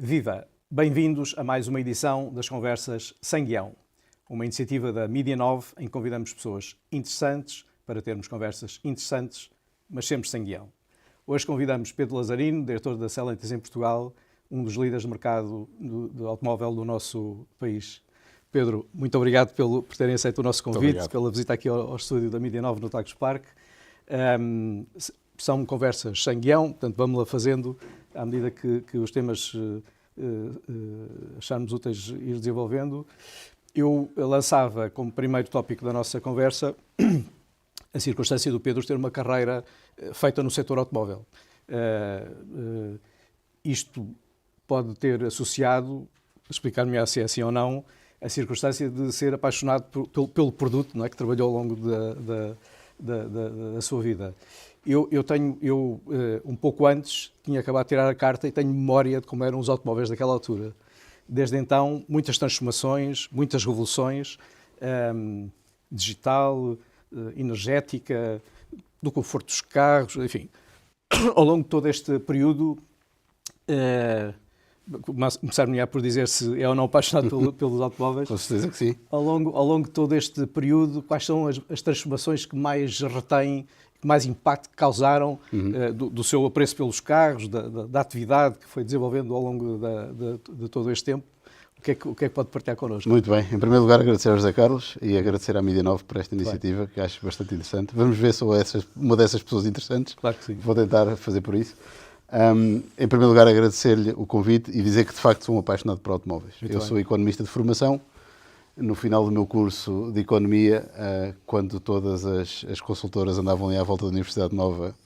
Viva! Bem-vindos a mais uma edição das Conversas Sem Guião, uma iniciativa da Mídia 9 em que convidamos pessoas interessantes para termos conversas interessantes, mas sempre sem guião. Hoje convidamos Pedro Lazarino, diretor da Stellantis em Portugal, um dos líderes de mercado do automóvel do nosso país. Pedro, muito obrigado por terem aceito o nosso convite, pela visita aqui ao estúdio da Mídia 9 no Tagus Park. São conversas sem guião, portanto vamos-la fazendo à medida que os temas acharmos úteis ir desenvolvendo. Eu lançava como primeiro tópico da nossa conversa a circunstância do Pedro ter uma carreira feita no setor automóvel. Isto pode ter associado, explicar-me se é assim ou não, a circunstância de ser apaixonado pelo produto, não é, que trabalhou ao longo da sua vida. Eu um pouco antes, tinha acabado de tirar a carta e tenho memória de como eram os automóveis daquela altura. Desde então, muitas transformações, muitas revoluções, digital, energética, do conforto dos carros, enfim. Ao longo de todo este período, começar-me por dizer se é ou não apaixonado pelos automóveis. Com certeza que sim. Ao longo de todo este período, quais são as transformações que mais retêm, que mais impacto causaram do seu apreço pelos carros, da atividade que foi desenvolvendo ao longo de todo este tempo? O que é que pode partilhar connosco? Muito bem. Em primeiro lugar, agradecer ao José Carlos e agradecer à Mídia 9 por esta iniciativa, que acho bastante interessante. Vamos ver se sou uma dessas pessoas interessantes. Claro que sim. Vou tentar fazer por isso. Em primeiro lugar, agradecer-lhe o convite e dizer que, de facto, sou um apaixonado por automóveis. Eu sou economista de formação. No final do meu curso de Economia, quando todas as consultoras andavam ali à volta da Universidade Nova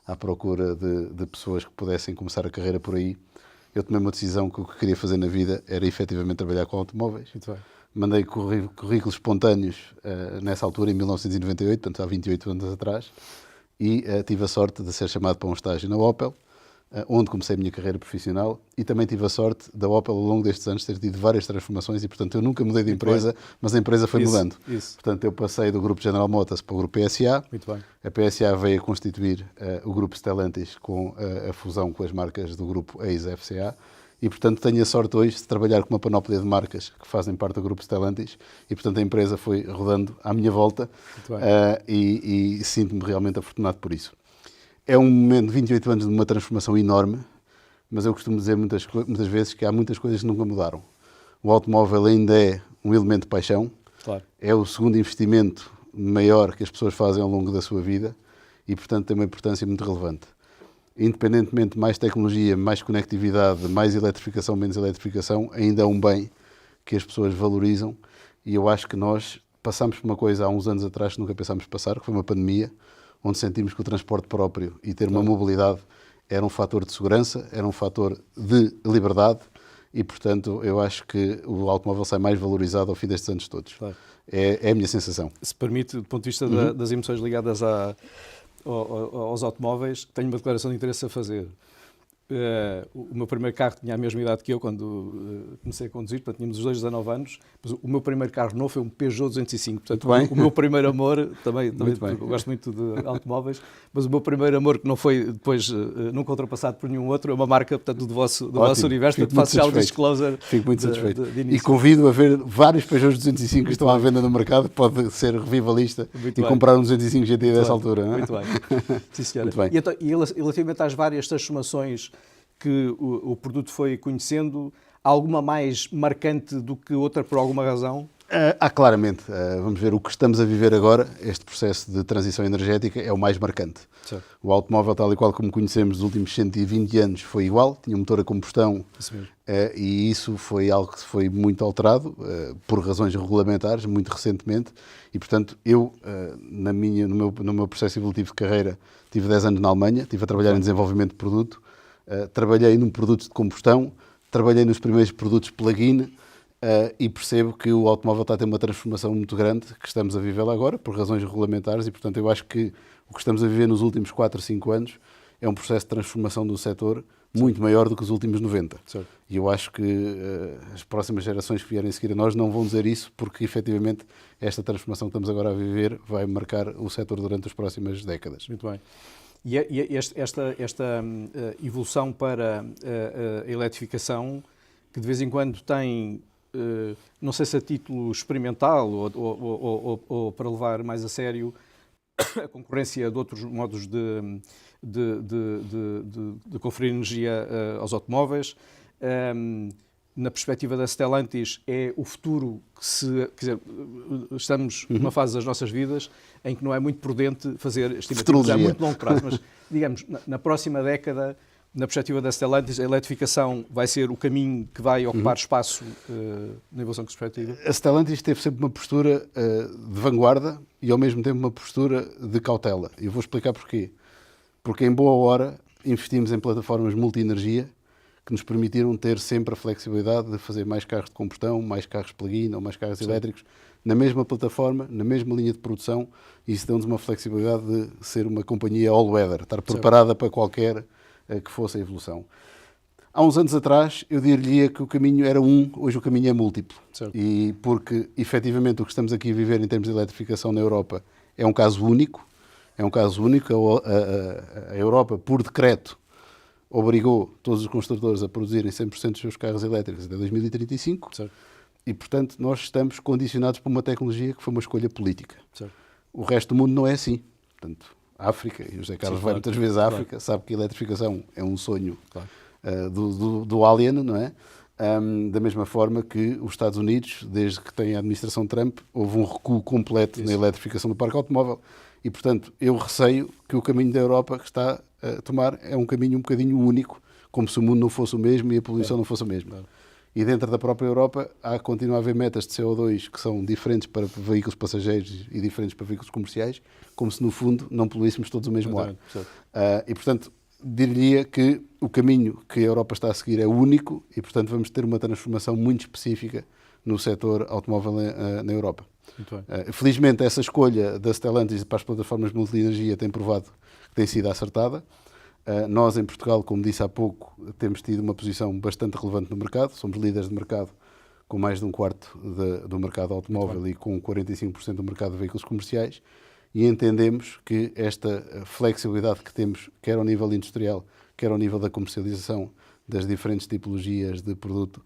à procura de pessoas que pudessem começar a carreira por aí, eu tomei uma decisão que o que queria fazer na vida era efetivamente trabalhar com automóveis. Mandei currículos espontâneos nessa altura, em 1998, portanto há 28 anos atrás, e tive a sorte de ser chamado para um estágio na Opel, onde comecei a minha carreira profissional, e também tive a sorte da Opel ao longo destes anos ter tido várias transformações e, portanto, eu nunca mudei de empresa, mas a empresa foi mudando. Portanto, eu passei do grupo General Motors para o grupo PSA. Muito bem. A PSA veio a constituir o grupo Stellantis com a fusão com as marcas do grupo ex-FCA e, portanto, tenho a sorte hoje de trabalhar com uma panóplia de marcas que fazem parte do grupo Stellantis e, portanto, a empresa foi rodando à minha volta e sinto-me realmente afortunado por isso. É um momento de 28 anos de uma transformação enorme, mas eu costumo dizer muitas vezes que há muitas coisas que nunca mudaram. O automóvel ainda é um elemento de paixão, é o segundo investimento maior que as pessoas fazem ao longo da sua vida e, portanto, tem uma importância muito relevante. Independentemente de mais tecnologia, mais conectividade, mais eletrificação, menos eletrificação, ainda é um bem que as pessoas valorizam e eu acho que nós passámos por uma coisa há uns anos atrás que nunca pensámos passar, que foi uma pandemia, onde sentimos que o transporte próprio e ter uma mobilidade era um fator de segurança, era um fator de liberdade e, portanto, eu acho que o automóvel sai mais valorizado ao fim destes anos todos. É a minha sensação. Se permite, do ponto de vista das emoções ligadas aos automóveis, tenho uma declaração de interesse a fazer. O meu primeiro carro tinha a mesma idade que eu quando comecei a conduzir, portanto tínhamos os dois 19 anos, mas o meu primeiro carro novo foi um Peugeot 205, portanto o meu primeiro amor, também eu gosto muito de automóveis, mas o meu primeiro amor que não foi depois nunca ultrapassado por nenhum outro, é uma marca, portanto, do vosso universo, portanto faço já o disclosure. Fico muito satisfeito. E convido a ver vários Peugeot 205 que estão à venda no mercado, pode ser revivalista comprar um 205 GTI dessa altura. Muito bem. Sim, senhora. E relativamente às várias transformações que o produto foi conhecendo, alguma mais marcante do que outra por alguma razão? Claramente. Vamos ver, o que estamos a viver agora, este processo de transição energética, é o mais marcante. Certo. O automóvel, tal e qual como conhecemos nos últimos 120 anos, foi igual, tinha um motor a combustão e isso foi algo que foi muito alterado por razões regulamentares, muito recentemente, e portanto eu, no meu processo evolutivo de carreira, tive 10 anos na Alemanha, estive a trabalhar em desenvolvimento de produto, trabalhei num produto de combustão, trabalhei nos primeiros produtos plug-in e percebo que o automóvel está a ter uma transformação muito grande que estamos a vivê-la agora por razões regulamentares e, portanto, eu acho que o que estamos a viver nos últimos 4 ou 5 anos é um processo de transformação do setor muito maior do que os últimos 90. Certo. E eu acho que as próximas gerações que vierem a seguir a nós não vão dizer isso porque, efetivamente, esta transformação que estamos agora a viver vai marcar o setor durante as próximas décadas. Muito bem. esta evolução para a eletrificação, que de vez em quando tem, não sei se a título experimental ou para levar mais a sério a concorrência de outros modos de conferir energia aos automóveis. Na perspectiva da Stellantis, é o futuro quer dizer, estamos numa fase das nossas vidas em que não é muito prudente fazer estimativas a muito longo prazo, mas, digamos, na próxima década, na perspectiva da Stellantis, a eletrificação vai ser o caminho que vai ocupar espaço na evolução que se perspectiva? A Stellantis teve sempre uma postura de vanguarda e, ao mesmo tempo, uma postura de cautela. E eu vou explicar porquê. Porque, em boa hora, investimos em plataformas multi-energia que nos permitiram ter sempre a flexibilidade de fazer mais carros de combustão, mais carros plug-in ou mais carros elétricos na mesma plataforma, na mesma linha de produção, e isso deu-nos uma flexibilidade de ser uma companhia all-weather, estar preparada para qualquer que fosse a evolução. Há uns anos atrás, eu diria que o caminho era hoje o caminho é múltiplo. Certo. E porque, efetivamente, o que estamos aqui a viver em termos de eletrificação na Europa é um caso único. É um caso único. A Europa, por decreto, obrigou todos os construtores a produzirem 100% dos seus carros elétricos até 2035. Certo. E, portanto, nós estamos condicionados por uma tecnologia que foi uma escolha política. Certo. O resto do mundo não é assim. Portanto, a África, e o José Carlos vai muitas vezes à África, sabe que a eletrificação é um sonho do alien, não é? Da mesma forma que os Estados Unidos, desde que tem a administração Trump, houve um recuo completo na eletrificação do parque automóvel. E, portanto, eu receio que o caminho da Europa que está a tomar é um caminho um bocadinho único, como se o mundo não fosse o mesmo e a poluição não fosse a mesma. E dentro da própria Europa continua a haver metas de CO2 que são diferentes para veículos passageiros e diferentes para veículos comerciais, como se no fundo não poluíssemos todos o mesmo ar. E portanto, diria que o caminho que a Europa está a seguir é único e portanto vamos ter uma transformação muito específica no setor automóvel na Europa. Felizmente essa escolha da Stellantis para as plataformas de multi-energia tem provado que tem sido acertada. Nós, em Portugal, como disse há pouco, temos tido uma posição bastante relevante no mercado. Somos líderes de mercado com mais de um quarto do mercado automóvel e com 45% do mercado de veículos comerciais. E entendemos que esta flexibilidade que temos, quer ao nível industrial, quer ao nível da comercialização das diferentes tipologias de produto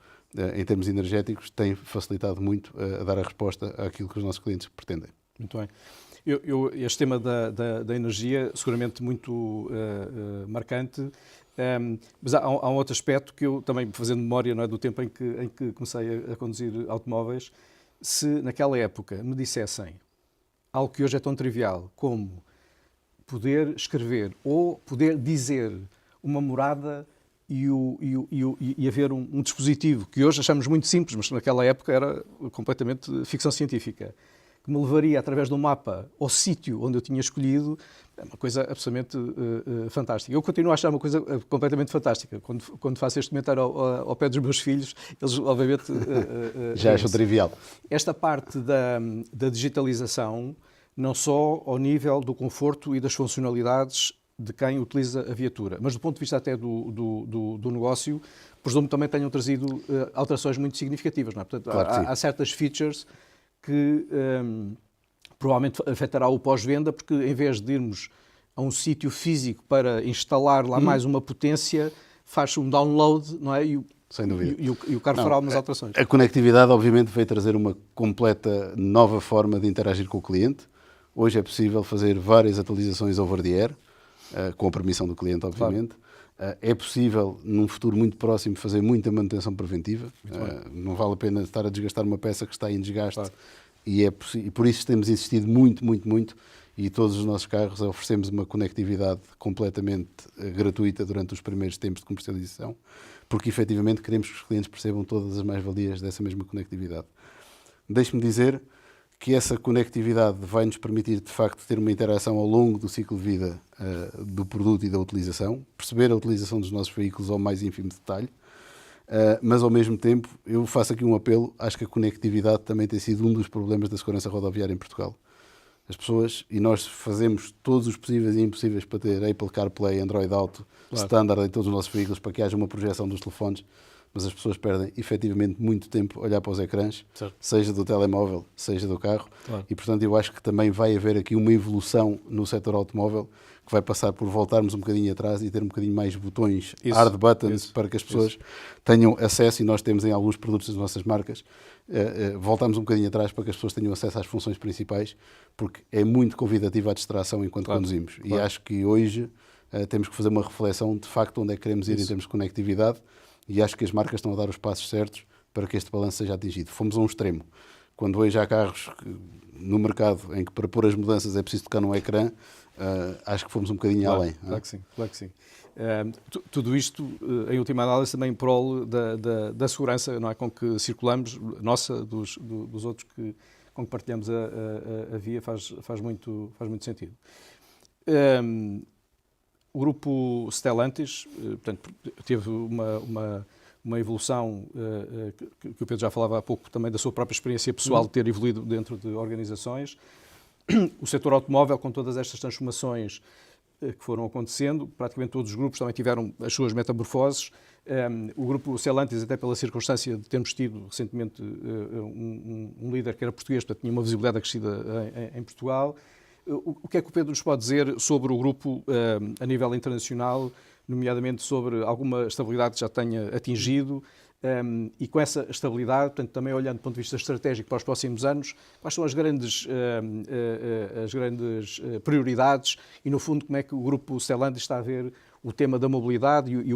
em termos energéticos, tem facilitado muito a dar a resposta àquilo que os nossos clientes pretendem. Muito bem. Este tema da energia, seguramente muito marcante, mas há um outro aspecto que eu também, fazendo memória, não é, do tempo em que comecei a conduzir automóveis, se naquela época me dissessem algo que hoje é tão trivial como poder escrever ou poder dizer uma morada e haver um dispositivo que hoje achamos muito simples, mas naquela época era completamente ficção científica, que me levaria através de um mapa ao sítio onde eu tinha escolhido, é uma coisa absolutamente fantástica. Eu continuo a achar uma coisa completamente fantástica. Quando faço este comentário ao pé dos meus filhos, eles obviamente... Já acham trivial. Esta parte da digitalização, não só ao nível do conforto e das funcionalidades de quem utiliza a viatura, mas do ponto de vista até do negócio, presumo que também tenham trazido alterações muito significativas. Não é? Portanto, claro há certas features que provavelmente afetará o pós-venda, porque em vez de irmos a um sítio físico para instalar lá mais uma potência, faz um download, não é? Sem dúvida. E o carro fará algumas alterações. A conectividade, obviamente, veio trazer uma completa nova forma de interagir com o cliente. Hoje é possível fazer várias atualizações over the air, com a permissão do cliente, obviamente. Claro. É possível, num futuro muito próximo, fazer muita manutenção preventiva. Não vale a pena estar a desgastar uma peça que está em desgaste. Claro. E por isso temos insistido muito, e todos os nossos carros oferecemos uma conectividade completamente gratuita durante os primeiros tempos de comercialização, porque efetivamente queremos que os clientes percebam todas as mais-valias dessa mesma conectividade. Deixe-me dizer que essa conectividade vai nos permitir, de facto, ter uma interação ao longo do ciclo de vida do produto e da utilização, perceber a utilização dos nossos veículos ao mais ínfimo detalhe, mas, ao mesmo tempo, eu faço aqui um apelo, acho que a conectividade também tem sido um dos problemas da segurança rodoviária em Portugal. As pessoas, e nós fazemos todos os possíveis e impossíveis para ter Apple CarPlay, Android Auto, standard em todos os nossos veículos, para que haja uma projeção dos telefones, mas as pessoas perdem efetivamente muito tempo a olhar para os ecrãs, Certo. seja do telemóvel, seja do carro, Claro. e portanto eu acho que também vai haver aqui uma evolução no setor automóvel que vai passar por voltarmos um bocadinho atrás e ter um bocadinho mais botões, hard buttons, para que as pessoas tenham acesso, e nós temos em alguns produtos das nossas marcas, voltamos um bocadinho atrás para que as pessoas tenham acesso às funções principais, porque é muito convidativa a distração enquanto conduzimos. E acho que hoje temos que fazer uma reflexão de facto onde é que queremos ir em termos de conectividade, e acho que as marcas estão a dar os passos certos para que este balanço seja atingido. Fomos a um extremo. Quando hoje há carros no mercado em que para pôr as mudanças é preciso tocar num ecrã, acho que fomos um bocadinho além. Claro que sim, claro que sim. Tudo isto, em última análise, também em prol da segurança, não é, com que circulamos, nossa, dos outros com que partilhamos a via, faz muito sentido. O grupo Stellantis, portanto, teve uma evolução, que o Pedro já falava há pouco, também da sua própria experiência pessoal de ter evoluído dentro de organizações. O setor automóvel, com todas estas transformações que foram acontecendo, praticamente todos os grupos também tiveram as suas metamorfoses. O grupo Stellantis, até pela circunstância de termos tido recentemente um líder que era português, portanto tinha uma visibilidade acrescida em Portugal. O que é que o Pedro nos pode dizer sobre o grupo a nível internacional, nomeadamente sobre alguma estabilidade que já tenha atingido? E com essa estabilidade, portanto, também olhando do ponto de vista estratégico para os próximos anos, quais são as grandes prioridades e, no fundo, como é que o grupo Stellantis está a ver o tema da mobilidade e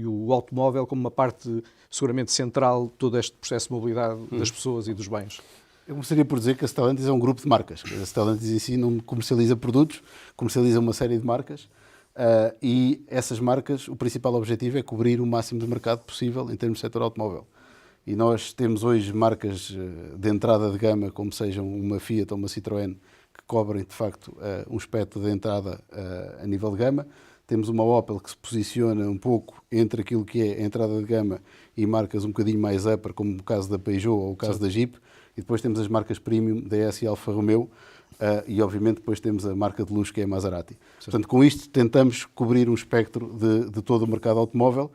o automóvel como uma parte seguramente central de todo este processo de mobilidade das pessoas e dos bens? Eu começaria por dizer que a Stellantis é um grupo de marcas. A Stellantis em si não comercializa produtos, comercializa uma série de marcas. E essas marcas, o principal objetivo é cobrir o máximo de mercado possível em termos de setor automóvel. E nós temos hoje marcas de entrada de gama, como sejam uma Fiat ou uma Citroën, que cobrem de facto um espectro de entrada a nível de gama. Temos uma Opel que se posiciona um pouco entre aquilo que é a entrada de gama e marcas um bocadinho mais upper, como o caso da Peugeot ou o caso da Jeep. E depois temos as marcas premium, DS e Alfa Romeo. E obviamente depois temos a marca de luxo que é a Maserati. Sim. Portanto, com isto tentamos cobrir um espectro de todo o mercado automóvel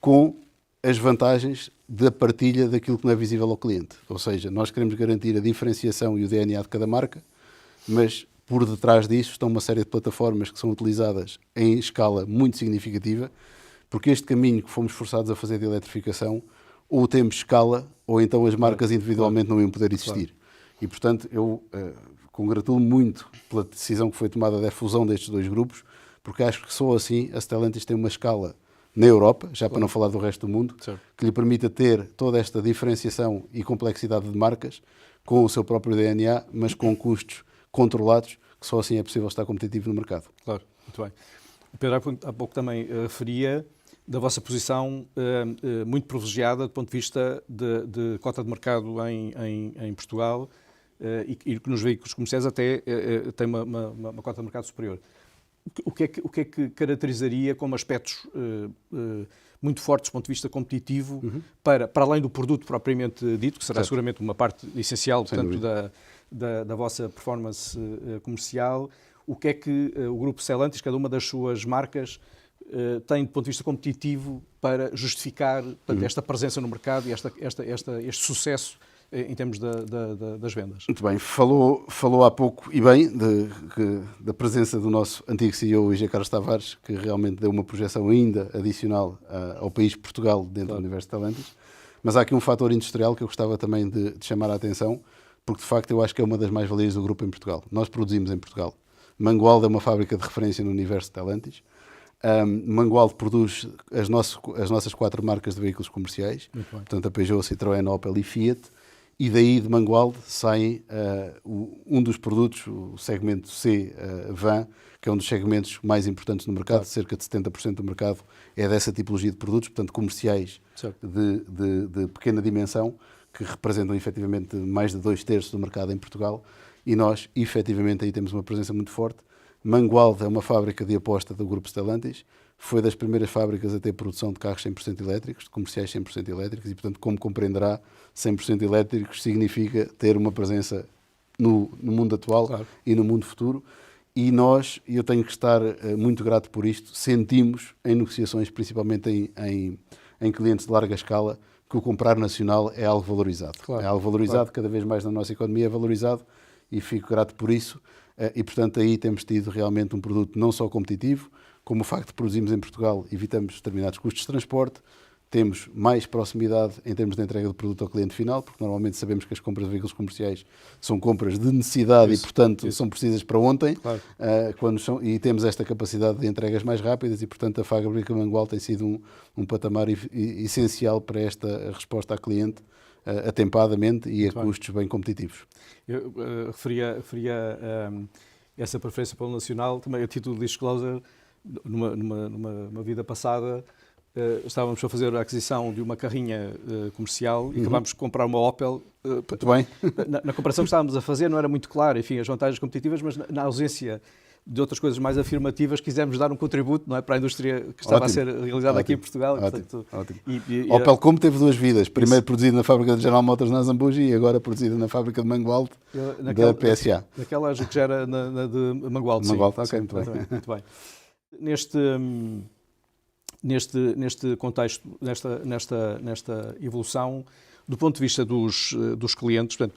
com as vantagens da partilha daquilo que não é visível ao cliente. Ou seja, nós queremos garantir a diferenciação e o DNA de cada marca, mas por detrás disso estão uma série de plataformas que são utilizadas em escala muito significativa, porque este caminho que fomos forçados a fazer de eletrificação, ou temos escala, ou então as marcas individualmente não iam poder existir. E, portanto, eu congratulo muito pela decisão que foi tomada da fusão destes dois grupos, porque acho que só assim a Stellantis tem uma escala na Europa, já para não falar do resto do mundo, que lhe permita ter toda esta diferenciação e complexidade de marcas com o seu próprio DNA, mas com custos controlados, que só assim é possível estar competitivo no mercado. Claro, muito bem. O Pedro há pouco também referia da vossa posição muito privilegiada do ponto de vista de cota de mercado em Portugal, e que nos veículos comerciais até tem uma cota de mercado superior. O que é que caracterizaria como aspectos muito fortes do ponto de vista competitivo para além do produto propriamente dito, que será seguramente uma parte essencial, portanto, da vossa performance comercial? O que é que o grupo Stellantis, cada uma das suas marcas, tem do ponto de vista competitivo para justificar esta presença no mercado e este sucesso em termos das vendas? Muito bem, falou há pouco e bem da presença do nosso antigo CEO, IG Carlos Tavares, que realmente deu uma projeção ainda adicional ao país Portugal dentro do universo de Stellantis. Mas há aqui um fator industrial que eu gostava também de chamar a atenção, porque de facto eu acho que é uma das mais-valias do grupo em Portugal. Nós produzimos em Portugal. Mangualde é uma fábrica de referência no universo de Stellantis. Mangualde produz as nossas 4 marcas de veículos comerciais, portanto a Peugeot, Citroën, Opel e Fiat. E daí de Mangualde saem um dos produtos, o segmento C, van, que é um dos segmentos mais importantes no mercado. Cerca de 70% do mercado é dessa tipologia de produtos, portanto comerciais de pequena dimensão, que representam efetivamente mais de 2/3 do mercado em Portugal. E nós, efetivamente, aí temos uma presença muito forte. Mangualde é uma fábrica de aposta do grupo Stellantis. Foi das primeiras fábricas a ter produção de carros 100% elétricos, de comerciais 100% elétricos, e, portanto, como compreenderá, 100% elétricos significa ter uma presença no mundo atual e no mundo futuro. E nós, eu tenho que estar muito grato por isto, sentimos em negociações, principalmente em clientes de larga escala, que o comprar nacional é algo valorizado. Claro, é algo valorizado, cada vez mais na nossa economia é valorizado, e fico grato por isso. E, portanto, aí temos tido realmente um produto não só competitivo, como o facto de produzirmos em Portugal, evitamos determinados custos de transporte, temos mais proximidade em termos de entrega do produto ao cliente final, porque normalmente sabemos que as compras de veículos comerciais são compras de necessidade e, portanto, são precisas para ontem, Claro. E temos esta capacidade de entregas mais rápidas e, portanto, a Fábrica Mangual tem sido um patamar essencial para esta resposta ao cliente, atempadamente e a custos bem competitivos. Eu referia essa preferência pelo nacional, também a título de disclosure, numa vida passada, estávamos a fazer a aquisição de uma carrinha comercial e acabámos de comprar uma Opel. Muito bem. Na comparação que estávamos a fazer não era muito claro, enfim, as vantagens competitivas, mas na ausência de outras coisas mais afirmativas, quisemos dar um contributo, não é, para a indústria que estava a ser realizada aqui em Portugal. Ótimo. Opel como teve duas vidas, primeiro produzido na fábrica de General Motors na Zambuji e agora produzido na fábrica de Mangualde da PSA. Naquela que já era na de Mangualde. Mangualde, sim, muito bem. Muito bem. Neste contexto, nesta evolução, do ponto de vista dos clientes, portanto,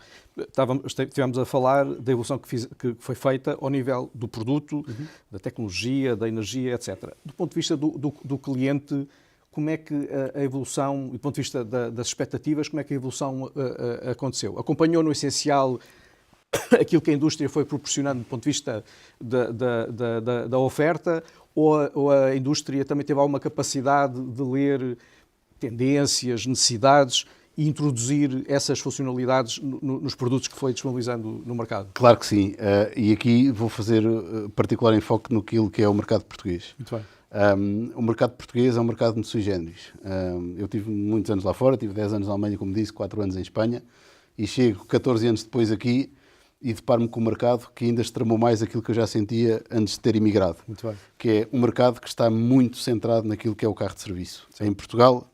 estivemos a falar da evolução que foi feita ao nível do produto, da tecnologia, da energia, etc. Do ponto de vista do cliente, como é que a evolução, do ponto de vista das expectativas, como é que a evolução aconteceu? Acompanhou no essencial aquilo que a indústria foi proporcionando do ponto de vista da oferta, ou a indústria também teve alguma capacidade de ler tendências, necessidades e introduzir essas funcionalidades nos produtos que foi disponibilizando no mercado? Claro que sim. E aqui vou fazer particular enfoque no que é o mercado português. Muito bem. O mercado português é um mercado muito sui generis. Eu tive muitos anos lá fora, tive 10 anos na Alemanha, como disse, 4 anos em Espanha, e chego 14 anos depois aqui e deparo-me com um mercado que ainda extremou mais aquilo que eu já sentia antes de ter imigrado. Muito bem. Que é um mercado que está muito centrado naquilo que é o carro de serviço. Sim. Em Portugal,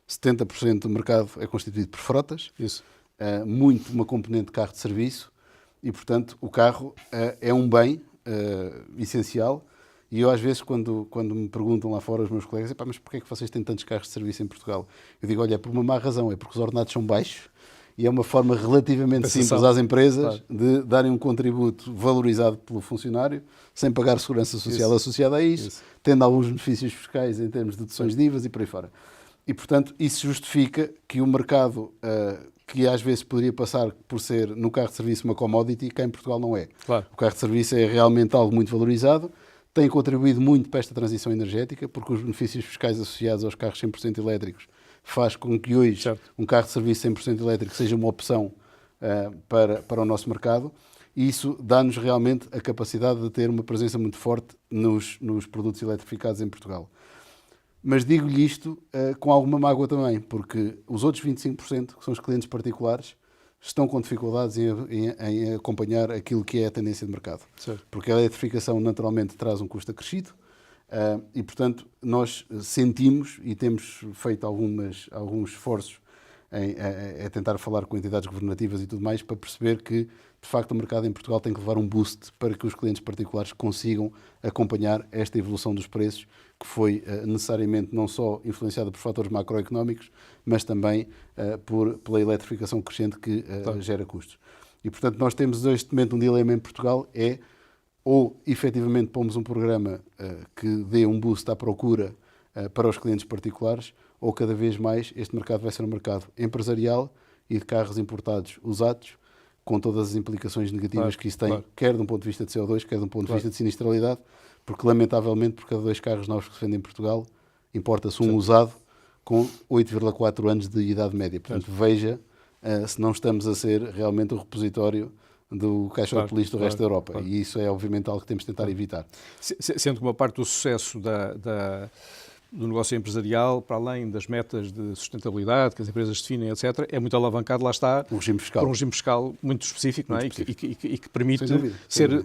70% do mercado é constituído por frotas, muito uma componente de carro de serviço, e, portanto, o carro é um bem essencial. E eu, às vezes, quando me perguntam lá fora os meus colegas, mas porquê é que vocês têm tantos carros de serviço em Portugal? Eu digo, olha, é por uma má razão, é porque os ordenados são baixos e é uma forma relativamente simples às empresas de darem um contributo valorizado pelo funcionário, sem pagar segurança social associada a isso, tendo alguns benefícios fiscais em termos de deduções de IVAs e por aí fora. E, portanto, isso justifica que o mercado, que às vezes poderia passar por ser, no carro de serviço, uma commodity, cá em Portugal não é. Claro. O carro de serviço é realmente algo muito valorizado, tem contribuído muito para esta transição energética, porque os benefícios fiscais associados aos carros 100% elétricos faz com que hoje um carro de serviço 100% elétrico seja uma opção para o nosso mercado, e isso dá-nos realmente a capacidade de ter uma presença muito forte nos produtos eletrificados em Portugal. Mas digo-lhe isto com alguma mágoa também, porque os outros 25%, que são os clientes particulares, estão com dificuldades em acompanhar aquilo que é a tendência de mercado. Certo. Porque a eletrificação naturalmente traz um custo acrescido e, portanto, nós sentimos e temos feito alguns esforços em tentar falar com entidades governativas e tudo mais para perceber que, de facto, o mercado em Portugal tem que levar um boost para que os clientes particulares consigam acompanhar esta evolução dos preços, que foi necessariamente não só influenciada por fatores macroeconómicos, mas também pela eletrificação crescente que gera custos. E, portanto, nós temos neste momento um dilema em Portugal, ou efetivamente pomos um programa que dê um boost à procura para os clientes particulares, ou cada vez mais este mercado vai ser um mercado empresarial e de carros importados usados, com todas as implicações negativas que isso tem, quer de um ponto de vista de CO2, quer de um ponto de vista de sinistralidade, porque, lamentavelmente, por cada 2 carros novos que se vendem em Portugal, importa-se um usado com 8,4 anos de idade média. Portanto, veja se não estamos a ser realmente o repositório do caixote de lixo do resto da Europa. E isso é, obviamente, algo que temos de tentar evitar. Sendo que uma parte do sucesso do negócio empresarial, para além das metas de sustentabilidade que as empresas definem, etc., é muito alavancado, lá está, por um regime fiscal muito específico, não é? E que permite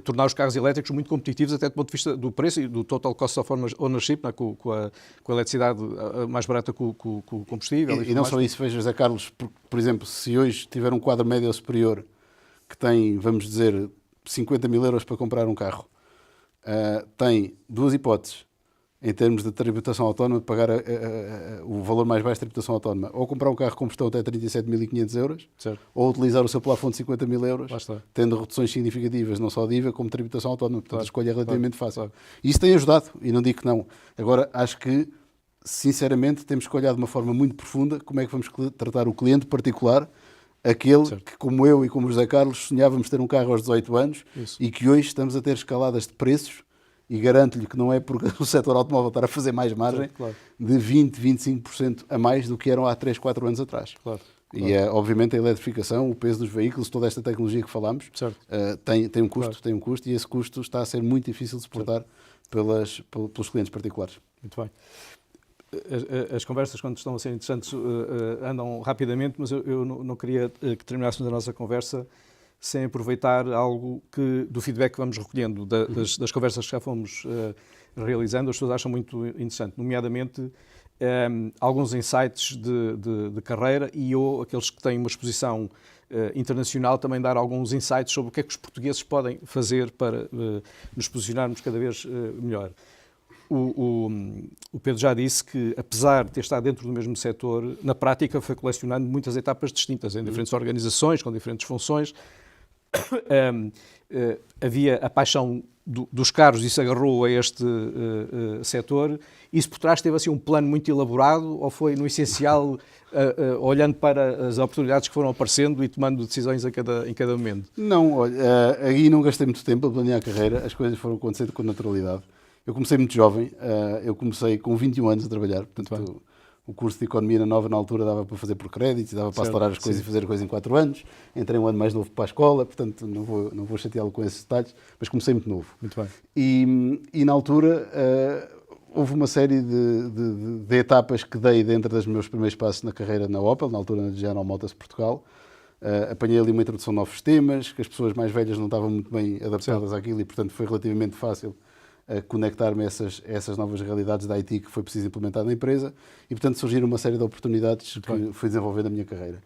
tornar os carros elétricos muito competitivos, até do ponto de vista do preço e do total cost of ownership, não é? Com a eletricidade mais barata que o combustível. E não só isso, veja, José Carlos, por exemplo, se hoje tiver um quadro médio superior que tem, vamos dizer, 50 mil euros para comprar um carro, tem duas hipóteses. em termos de tributação autónoma, de pagar o valor mais baixo de tributação autónoma, ou comprar um carro de combustão até 37.500 euros, certo. ou utilizar o seu plafond de 50.000 euros, Lá está. tendo reduções significativas, não só de IVA, como de tributação autónoma. Portanto, Claro, a escolha é relativamente fácil. claro. E isso tem ajudado, e não digo que não. Agora, acho que, sinceramente, temos que olhar de uma forma muito profunda como é que vamos tratar o cliente particular, aquele Certo. que, como eu e como o José Carlos, sonhávamos ter um carro aos 18 anos Isso. e que hoje estamos a ter escaladas de preços, e garanto-lhe que não é porque o setor automóvel está a fazer mais margem, Certo, claro. de 20, 25% a mais do que eram há 3, 4 anos atrás. Claro. E, obviamente, a eletrificação, o peso dos veículos, toda esta tecnologia que falamos, Certo. tem um custo, Claro. tem um custo, e esse custo está a ser muito difícil de suportar pelos clientes particulares. Muito bem. As conversas, quando estão a ser interessantes, andam rapidamente, mas eu não queria que terminássemos a nossa conversa sem aproveitar algo do feedback que vamos recolhendo das conversas que já fomos realizando. As pessoas acham muito interessante, nomeadamente alguns insights de carreira, e aqueles que têm uma exposição internacional, também dar alguns insights sobre o que é que os portugueses podem fazer para nos posicionarmos cada vez melhor. O Pedro já disse que, apesar de ter estado dentro do mesmo setor, na prática foi colecionando muitas etapas distintas, em diferentes organizações, com diferentes funções. Havia a paixão dos carros, e isso agarrou a este setor. Isso por trás teve assim um plano muito elaborado, ou foi no essencial olhando para as oportunidades que foram aparecendo e tomando decisões em cada momento? Não, olha, aí não gastei muito tempo a planear a carreira, as coisas foram acontecendo com naturalidade. Eu comecei muito jovem, eu comecei com 21 anos a trabalhar, portanto o curso de Economia na Nova, na altura, dava para fazer por créditos, dava para acelerar as coisas, sim, e fazer a coisa em 4 anos. Entrei um ano mais novo para a escola, portanto não vou chateá-lo com esses detalhes, mas comecei muito novo. Muito bem. E na altura houve uma série de etapas que dei dentro dos meus primeiros passos na carreira na Opel, na altura na General Motors Portugal. Apanhei ali uma introdução de novos sistemas, que as pessoas mais velhas não estavam muito bem adaptadas àquilo, e portanto foi relativamente fácil conectar-me a essas novas realidades da IT que foi preciso implementar na empresa, e portanto surgiram uma série de oportunidades que fui desenvolvendo na minha carreira.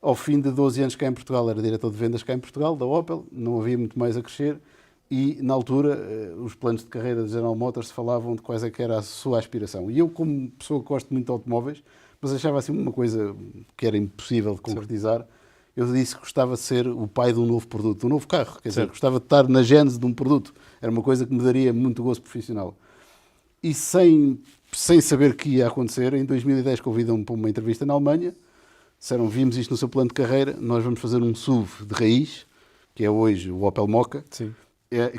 Ao fim de 12 anos cá em Portugal, era diretor de vendas cá em Portugal, da Opel, não havia muito mais a crescer, e na altura os planos de carreira da General Motors falavam de quais é que era a sua aspiração. E eu, como pessoa que gosto muito de automóveis, mas achava assim uma coisa que era impossível de concretizar, eu disse que gostava de ser o pai de um novo produto, de um novo carro. Quer dizer, gostava de estar na gênese de um produto. Era uma coisa que me daria muito gosto profissional. E sem saber que ia acontecer, em 2010 convidam-me para uma entrevista na Alemanha. Disseram, vimos isto no seu plano de carreira, nós vamos fazer um SUV de raiz, que é hoje o Opel Mokka. Sim.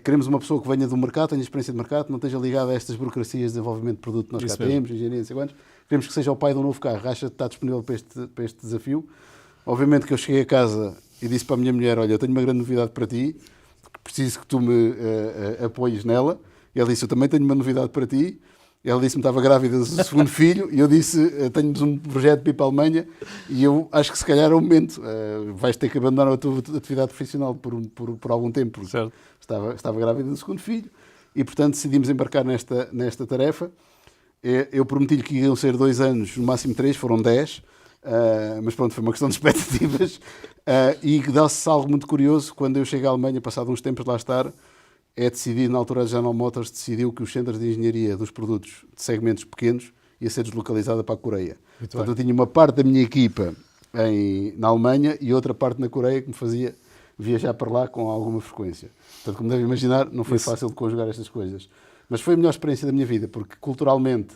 Queremos uma pessoa que venha do mercado, tenha experiência de mercado, não esteja ligada a estas burocracias de desenvolvimento de produto que nós cá temos, engenharia, não sei quantos. Queremos que seja o pai de um novo carro. Acha que está disponível para este desafio? Obviamente que eu cheguei a casa e disse para a minha mulher, olha, eu tenho uma grande novidade para ti, preciso que tu me apoies nela. E ela disse, eu também tenho uma novidade para ti. E ela disse-me que estava grávida do segundo filho, e eu disse, tenho-nos um projeto para ir para a Alemanha, e eu acho que se calhar é o momento. Vais ter que abandonar a tua atividade profissional por algum tempo, porque estava grávida do segundo filho, e portanto decidimos embarcar nesta tarefa. Eu prometi-lhe que iam ser 2 anos, no máximo 3, foram 10, mas pronto, foi uma questão de expectativas. E dá-se algo muito curioso, quando eu chego à Alemanha, passado uns tempos de lá estar, é decidido, na altura a General Motors decidiu que os centros de engenharia dos produtos de segmentos pequenos ia ser deslocalizada para a Coreia. Portanto, eu tinha uma parte da minha equipa na Alemanha e outra parte na Coreia que me fazia viajar para lá com alguma frequência. Portanto, como devem imaginar, não foi fácil de conjugar estas coisas. Mas foi a melhor experiência da minha vida, porque culturalmente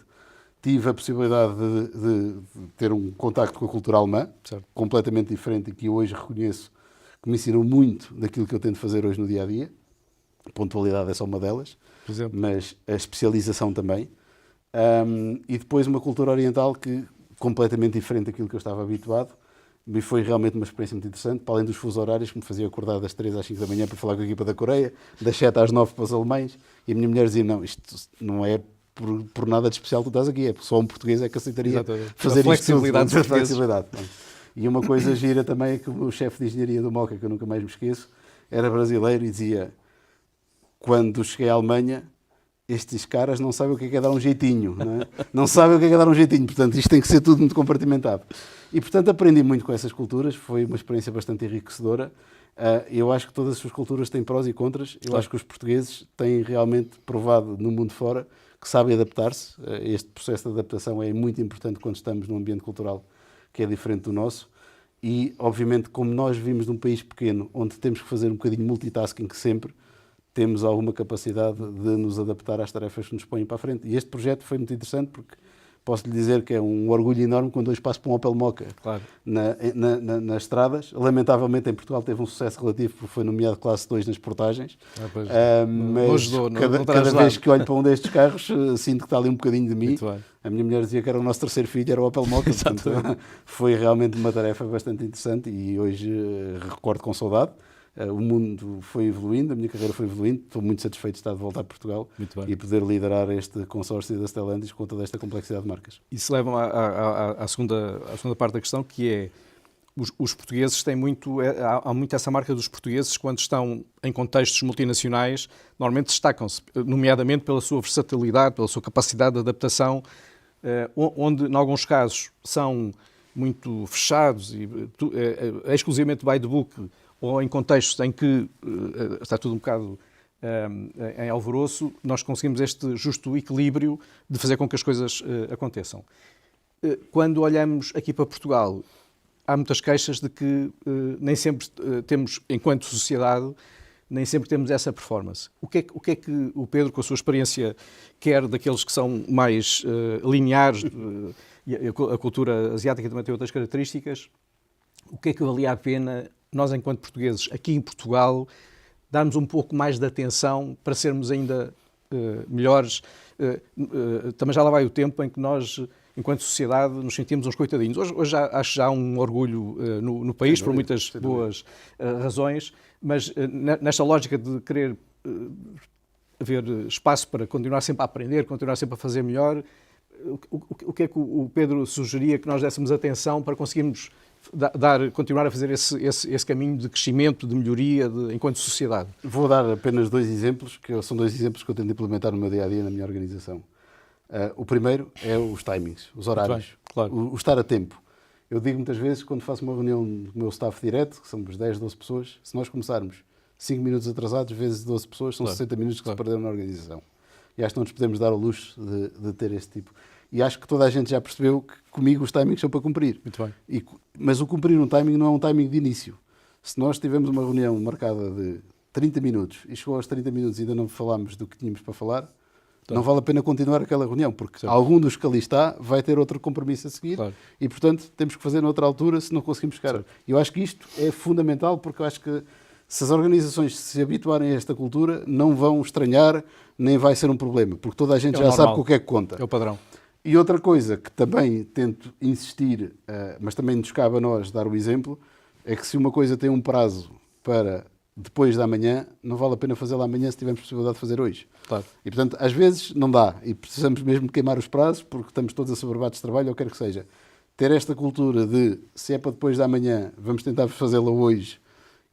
tive a possibilidade de ter um contacto com a cultura alemã, completamente diferente, e que eu hoje reconheço que me ensinou muito daquilo que eu tento fazer hoje no dia-a-dia. A pontualidade é só uma delas, mas a especialização também. E depois uma cultura oriental que completamente diferente daquilo que eu estava habituado. E foi realmente uma experiência muito interessante, para além dos fusos horários, que me fazia acordar das 3 às 5 da manhã para falar com a equipa da Coreia, das 7 às 9 para os alemães, e a minha mulher dizia, não, isto não é por nada de especial que tu estás aqui, é só um português é que aceitaria fazer flexibilidade isto. Flexibilidade. E uma coisa gira também é que o chefe de engenharia do Mokka, que eu nunca mais me esqueço, era brasileiro e dizia, quando cheguei à Alemanha, estes caras não sabem o que é dar um jeitinho, não é? Não sabem o que é dar um jeitinho, portanto isto tem que ser tudo muito compartimentado. E portanto aprendi muito com essas culturas, foi uma experiência bastante enriquecedora. Eu acho que todas as suas culturas têm prós e contras, eu acho que os portugueses têm realmente provado no mundo fora que sabe adaptar-se. Este processo de adaptação é muito importante quando estamos num ambiente cultural que é diferente do nosso. E, obviamente, como nós vivemos num país pequeno, onde temos que fazer um bocadinho multitasking sempre, temos alguma capacidade de nos adaptar às tarefas que nos põem para a frente. E este projeto foi muito interessante porque posso lhe dizer que é um orgulho enorme quando hoje passo por um Opel Mokka Claro. nas estradas. Lamentavelmente em Portugal teve um sucesso relativo porque foi nomeado classe 2 nas portagens. Mas cada vez que olho para um destes carros sinto que está ali um bocadinho de mim. A minha mulher dizia que era o nosso terceiro filho, era o Opel Mokka. Portanto, foi realmente uma tarefa bastante interessante e hoje recordo com saudade. O mundo foi evoluindo, a minha carreira foi evoluindo, estou muito satisfeito de estar de volta a Portugal e poder liderar este consórcio da Stellantis com toda esta complexidade de marcas. Isso leva-me à segunda parte da questão, que é, os portugueses têm muito, há muito essa marca dos portugueses quando estão em contextos multinacionais, normalmente destacam-se, nomeadamente pela sua versatilidade, pela sua capacidade de adaptação, onde, em alguns casos, são muito fechados e exclusivamente by the book, ou em contextos em que está tudo um bocado em alvoroço, nós conseguimos este justo equilíbrio de fazer com que as coisas aconteçam. Quando olhamos aqui para Portugal, há muitas queixas de que nem sempre temos, enquanto sociedade, nem sempre temos essa performance. O que é que o Pedro, com a sua experiência, quer daqueles que são mais lineares, e a cultura asiática também tem outras características, o que é que valia a pena nós, enquanto portugueses, aqui em Portugal, darmos um pouco mais de atenção para sermos ainda melhores? Também já lá vai o tempo em que nós, enquanto sociedade, nos sentimos uns coitadinhos. Hoje acho já um orgulho no país, por muitas boas razões, mas nesta lógica de querer haver espaço para continuar sempre a aprender, continuar sempre a fazer melhor, o que é que o Pedro sugeria que nós dessemos atenção para conseguirmos continuar a fazer esse caminho de crescimento, de melhoria enquanto sociedade? Vou dar apenas 2 exemplos, que são 2 exemplos que eu tento implementar no meu dia-a-dia, na minha organização. O primeiro é os timings, os horários, bem, claro. o estar a tempo. Eu digo muitas vezes, quando faço uma reunião com o meu staff direto, que somos 10, 12 pessoas, se nós começarmos 5 minutos atrasados, vezes 12 pessoas, são 60 minutos que se perderam na organização. E acho que não nos podemos dar ao luxo de ter esse tipo. E acho que toda a gente já percebeu que comigo os timings são para cumprir. Muito bem. Mas o cumprir um timing não é um timing de início. Se nós tivermos uma reunião marcada de 30 minutos e chegou aos 30 minutos e ainda não falámos do que tínhamos para falar, não vale a pena continuar aquela reunião, porque algum dos que ali está vai ter outro compromisso a seguir e, portanto, temos que fazer noutra altura se não conseguimos chegar. Eu acho que isto é fundamental, porque eu acho que se as organizações se habituarem a esta cultura, não vão estranhar, nem vai ser um problema, porque toda a gente já sabe o que é que conta. É o padrão. E outra coisa que também tento insistir, mas também nos cabe a nós dar o exemplo, é que se uma coisa tem um prazo para depois da manhã, não vale a pena fazê-la amanhã se tivermos possibilidade de fazer hoje. Claro. E, portanto, às vezes não dá e precisamos mesmo de queimar os prazos porque estamos todos assoberbados de trabalho ou quer que seja. Ter esta cultura de, se é para depois da manhã, vamos tentar fazê-la hoje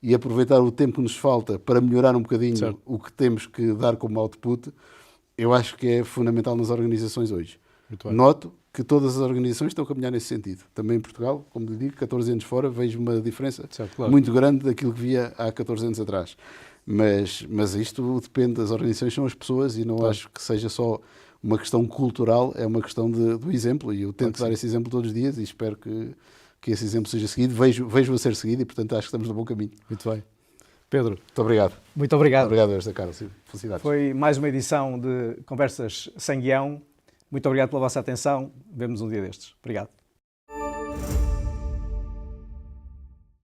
e aproveitar o tempo que nos falta para melhorar um bocadinho o que temos que dar como output, eu acho que é fundamental nas organizações hoje. Noto que todas as organizações estão a caminhar nesse sentido. Também em Portugal, como lhe digo, 14 anos fora, vejo uma diferença muito grande daquilo que via há 14 anos atrás. Mas isto depende das organizações, são as pessoas e não acho que seja só uma questão cultural, é uma questão do exemplo e eu tento dar esse exemplo todos os dias e espero que esse exemplo seja seguido. Vejo a ser seguido e, portanto, acho que estamos no bom caminho. Muito bem. Pedro. Muito obrigado. Muito obrigado. Obrigado, esta Carlos. Felicidades. Foi mais uma edição de Conversas Sem Guião. Muito obrigado pela vossa atenção. Vemo-nos um dia destes. Obrigado.